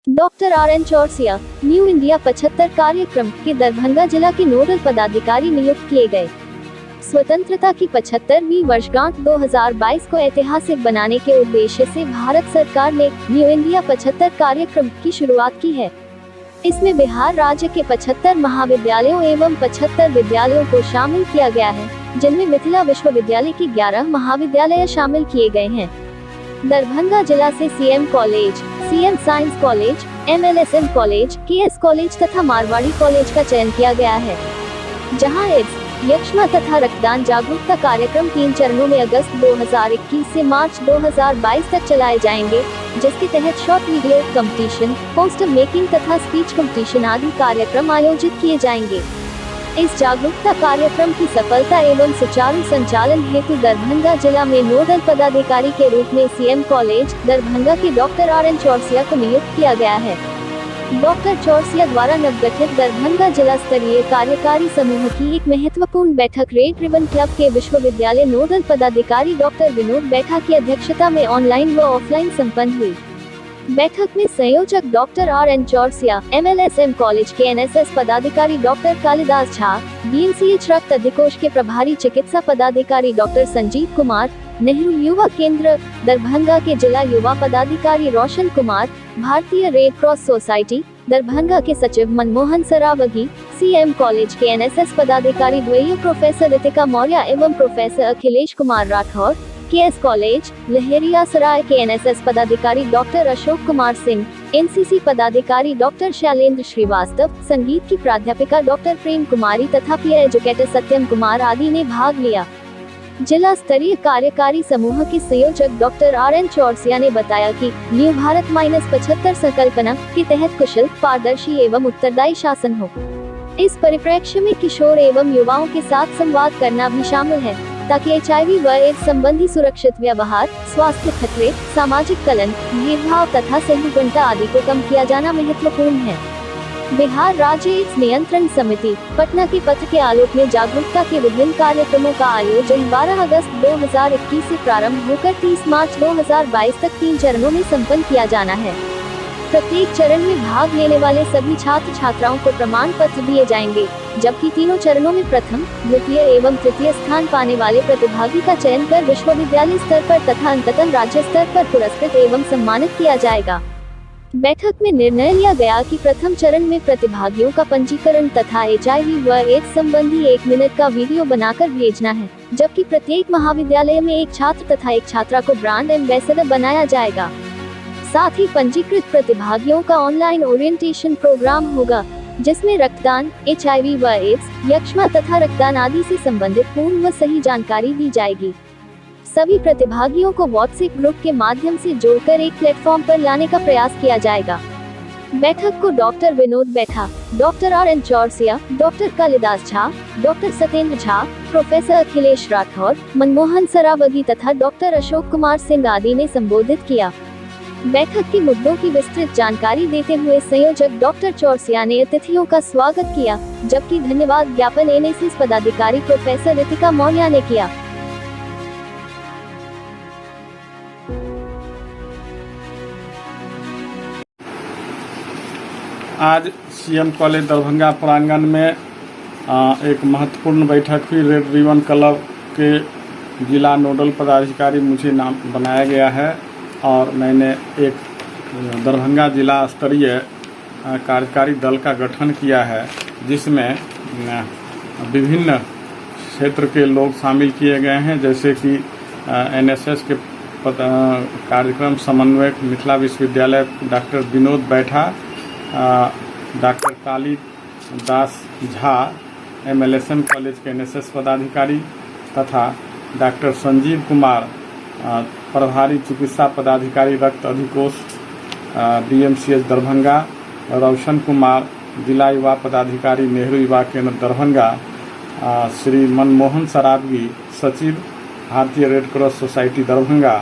Doctor RN Chaurasia new India 75 कार्यक्रम के दरभंगा जिला के नोडल पदाधिकारी नियुक्त किए गए। स्वतंत्रता की 75वीं वर्षगांठ 2022 को ऐतिहासिक बनाने के उद्देश्य से भारत सरकार ने न्यू इंडिया 75 कार्यक्रम की शुरुआत की है। इसमें बिहार राज्य के 75 महाविद्यालयों एवं 75 विद्यालयों को शामिल किया गया है, जिनमें मिथिला विश्वविद्यालय की 11 महाविद्यालय शामिल किए गए हैं। दरभंगा जिला से CM college, CM science college, MLSM college, KS college तथा मारवाड़ी कॉलेज का चयन किया गया है, जहां एड्स, यक्ष्मा तथा रक्तदान जागरूकता कार्यक्रम 3 चरणों में अगस्त 2021 से मार्च 2022 तक चलाए जाएंगे, जिसके तहत short video competition, poster making तथा स्पीच कंपटीशन आदि कार्यक्रम आयोजित किए जाएंगे। इस जागरूकता कार्यक्रम की सफलता एवं सुचारू संचालन हेतु दरभंगा जिला में नोडल पदाधिकारी के रूप में CM कॉलेज दरभंगा के डॉक्टर RN चौरसिया को नियुक्त किया गया है। डॉक्टर चौरसिया द्वारा नवगठित दरभंगा जिला स्तरीय कार्यकारी समूह की एक महत्वपूर्ण बैठक रेड रिबन क्लब के विश्वविद्यालय नोडल पदाधिकारी डॉक्टर विनोद बैठा की अध्यक्षता में ऑनलाइन व ऑफलाइन संपन्न हुई। बैठक में संयोजक doctor RN Chaurasia, MLSM college के NSS पदाधिकारी डॉक्टर कालिदास झा, DMCH रक्त अधिकोष के प्रभारी चिकित्सा पदाधिकारी डॉक्टर संजीव कुमार, नेहरू युवा केंद्र दरभंगा के जिला युवा पदाधिकारी रोशन कुमार, भारतीय रेड क्रॉस सोसाइटी दरभंगा के सचिव मनमोहन सरावगी, CM कॉलेज के NSS पदाधिकारी द्वैय प्रोफेसर रितिका मौर्य एवं professor Akhilesh Kumar Rathore, KS college Laheria Sarai के NSS पदाधिकारी डॉक्टर अशोक कुमार सिंह, NCC पदाधिकारी डॉक्टर शैलेंद्र श्रीवास्तव, संगीत की प्राध्यापिका डॉक्टर प्रेम कुमारी तथा पीयर एजुकेटर सत्यम कुमार आदि ने भाग लिया। जिला स्तरीय कार्यकारी समूह के संयोजक डॉक्टर RN चौरसिया ने बताया कि न्यू भारत -75 संकल्पना के तहत कुशल, पारदर्शी एवं उत्तरदायी शासन हो। इस परिप्रेक्ष्य में किशोर एवं युवाओं के साथ संवाद करना भी शामिल है, ताकि HIV व एड्स संबंधी सुरक्षित व्यवहार, स्वास्थ्य खतरे, सामाजिक कलंक, भेदभाव तथा सहिष्णुता आदि को कम किया जाना महत्वपूर्ण है। बिहार राज्य एड्स नियंत्रण समिति पटना के पत्र के आलोक में जागरूकता के विभिन्न कार्यक्रमों का आयोजन 12 अगस्त 2021 से प्रारंभ होकर 30 मार्च 2022 तक 3 चरणों में संपन्न किया जाना है। प्रत्येक चरण में भाग लेने वाले सभी छात्र छात्राओं को प्रमाण पत्र दिए जाएंगे, जबकि तीनों चरणों में प्रथम, द्वितीय एवं तृतीय स्थान पाने वाले प्रतिभागी का चयन कर विश्वविद्यालय स्तर पर तथा अंततः राज्य स्तर पर पुरस्कृत एवं सम्मानित किया जाएगा। बैठक में निर्णय लिया गया कि प्रथम चरण में प्रतिभागियों का पंजीकरण तथा HIV व एड्स संबंधी 1 मिनट का वीडियो बनाकर भेजना है, जबकि प्रत्येक महाविद्यालय में एक छात्र तथा एक छात्रा को ब्रांड एम्बेसडर बनाया जाएगा। साथ ही पंजीकृत प्रतिभागियों का ऑनलाइन ओरिएंटेशन प्रोग्राम होगा, जिसमें रक्तदान, HIV व एड्स, यक्ष्मा तथा रक्तदान आदि से संबंधित पूर्ण व सही जानकारी दी जाएगी। सभी प्रतिभागियों को व्हाट्सएप ग्रुप के माध्यम से जोड़कर एक प्लेटफॉर्म पर लाने का प्रयास किया जाएगा। बैठक को डॉक्टर विनोद बैठा, doctor RN Chaurasia, doctor Kalidas Jha, doctor Satyendra Jha, professor Akhilesh Rathore, Manmohan Saraogi तथा डॉक्टर अशोक कुमार सिंह आदि ने संबोधित किया। बैठक के मुद्दों की विस्तृत जानकारी देते हुए संयोजक डॉक्टर चौरसिया ने अतिथियों का स्वागत किया, जबकि धन्यवाद ज्ञापन NSS पदाधिकारी प्रोफेसर रितिका मौर्य ने किया। आज CM कॉलेज दरभंगा प्रांगण में एक महत्वपूर्ण बैठक हुई। रेड रिबन क्लब के जिला नोडल पदाधिकारी मुझे नाम बनाया गया है और मैंने एक दरभंगा जिला स्तरीय कार्यकारी दल का गठन किया है, जिसमें विभिन्न क्षेत्र के लोग शामिल किए गए हैं, जैसे कि NSS के कार्यक्रम समन्वयक मिथिला विश्वविद्यालय डॉक्टर विनोद बैठा, doctor Kalidas Jha, MLSM college के NSS पदाधिकारी तथा डॉक्टर संजीव कुमार, प्रभारी चिकित्सा पदाधिकारी रक्त अधिकोष DMCH दरभंगा, रोशन कुमार, जिला युवा पदाधिकारी नेहरू युवा केंद्र दरभंगा, श्री मनमोहन सरावगी, सचिव भारतीय red cross society Darbhanga,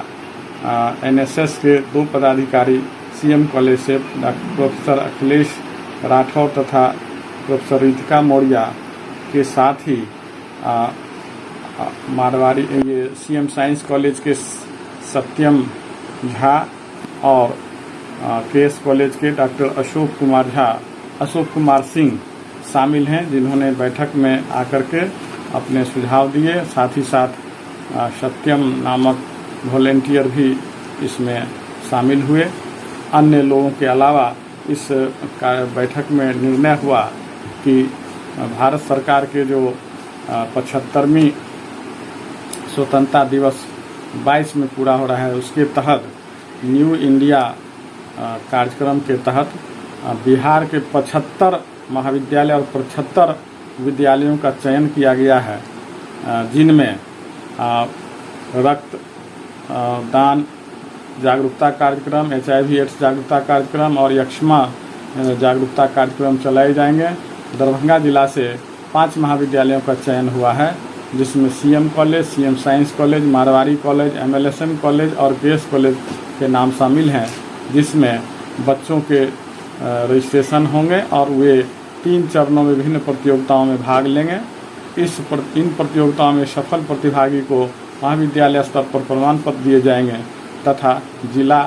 NSS के 2 पदाधिकारी CM कॉलेज से प्रोफेसर अखिलेश राठौर तथा प्रोफेसर रितिका मौर्य के साथ ही मारवाड़ी ये CM साइंस कॉलेज के सत्यम झा और केएस कॉलेज के डॉक्टर अशोक कुमार सिंह शामिल हैं, जिन्होंने बैठक में आकर के अपने सुझाव दिए। साथ ही साथ सत्यम नामक वॉलेंटियर भी इसमें शामिल हुए। अन्य लोगों के अलावा इस बैठक में निर्णय हुआ कि भारत सरकार के जो 75वीं स्वतंत्रता दिवस 22 में पूरा हो रहा है, उसके तहत न्यू इंडिया कार्यक्रम के तहत बिहार के 75 महाविद्यालय और 75 विद्यालयों का चयन किया गया है, जिनमें रक्त दान जागरूकता कार्यक्रम, HIV/AIDS जागरूकता कार्यक्रम और यक्ष्मा जागरूकता कार्यक्रम चलाए जाएंगे। दरभंगा जिला से 5 महाविद्यालयों का चयन हुआ है, जिसमें CM college, CM science college, Marwari college, MLSN college और केएस कॉलेज के नाम शामिल हैं, जिसमें बच्चों के रजिस्ट्रेशन होंगे और वे 3 चरणों में विभिन्न प्रतियोगिताओं में भाग लेंगे। इन प्रतियोगिताओं में सफल प्रतिभागी को महाविद्यालय स्तर पर प्रमाण पत्र दिए जाएंगे तथा जिला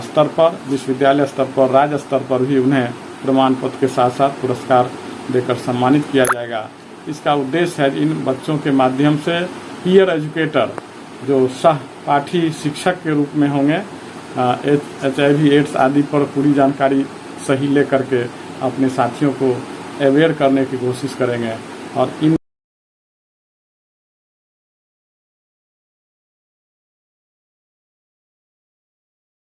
स्तर पर, विश्वविद्यालय स्तर पर, राज्य स्तर पर भी उन्हें प्रमाण पत्र के साथ साथ पुरस्कार देकर सम्मानित किया जाएगा। इसका उद्देश्य है इन बच्चों के माध्यम से पीयर एजुकेटर, जो सहपाठी शिक्षक के रूप में होंगे, HIV/AIDS आदि पर पूरी जानकारी सही लेकर के अपने साथियों को अवेयर करने की कोशिश करेंगे और इन